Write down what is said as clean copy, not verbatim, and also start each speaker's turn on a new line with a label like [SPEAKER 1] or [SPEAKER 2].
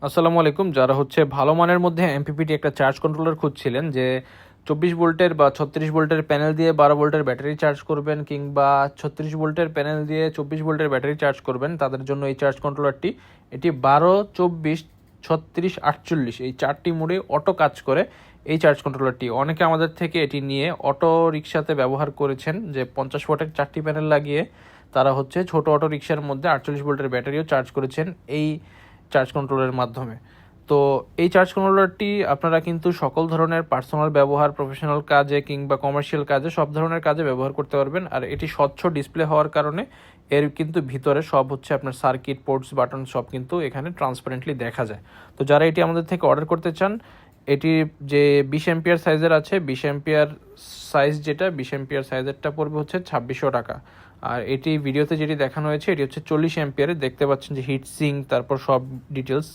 [SPEAKER 1] আসসালামু আলাইকুম। যারা হচ্ছে ভালো মানের মধ্যে এমপিপিটি একটা চার্জ কন্ট্রোলার খুঁজছিলেন, যে 24 ভোল্টের বা 36 ভোল্টের প্যানেল দিয়ে 12 ভোল্টের ব্যাটারি চার্জ করবেন, কিংবা 36 ভোল্টের প্যানেল দিয়ে 24 ভোল্টের ব্যাটারি চার্জ করবেন, তাদের জন্য এই চার্জ কন্ট্রোলারটি। এটি 12, 24, 36, 48 এই 4টি মোডে অটো কাজ করে। এই চার্জ কন্ট্রোলারটি অনেকে আমাদের থেকে এটি নিয়ে অটো রিক্সাতে ব্যবহার করেছেন, যে 50 ওয়াটের 4টি প্যানেল লাগিয়ে তারা হচ্ছে ছোট অটো রিক্সার মধ্যে 48 ভোল্টের ব্যাটারিও চার্জ করেছেন এই চার্জ কন্ট্রোলারের মাধ্যমে। তো এই চার্জ কন্ট্রোলারটি আপনারা কিন্তু সকল ধরনের পার্সোনাল ব্যবহার, প্রফেশনাল কাজে কিংবা কমার্শিয়াল কাজে, সব ধরনের কাজে ব্যবহার করতে পারবেন। আর এটি স্বচ্ছ ডিসপ্লে হওয়ার কারণে এর কিন্তু ভিতরে সব হচ্ছে আপনার সার্কিট, পোর্টস, বাটন সব কিন্তু এখানে ট্রান্সপারেন্টলি দেখা যায়। তো যারা এটি আমাদের থেকে অর্ডার করতে চান, এটি যে 20 এম্পিয়ার সাইজের আছে, 20 এম্পিয়ার সাইজ, যেটা 20 এম্পিয়ার সাইজেরটা পড়বে হচ্ছে 2600 টাকা। আর এটি ভিডিওতে যেটি দেখানো হয়েছে এটি হচ্ছে 40 এম্পিয়ারের। দেখতে পাচ্ছেন যে হিট সিঙ্ক, তারপর সব ডিটেলস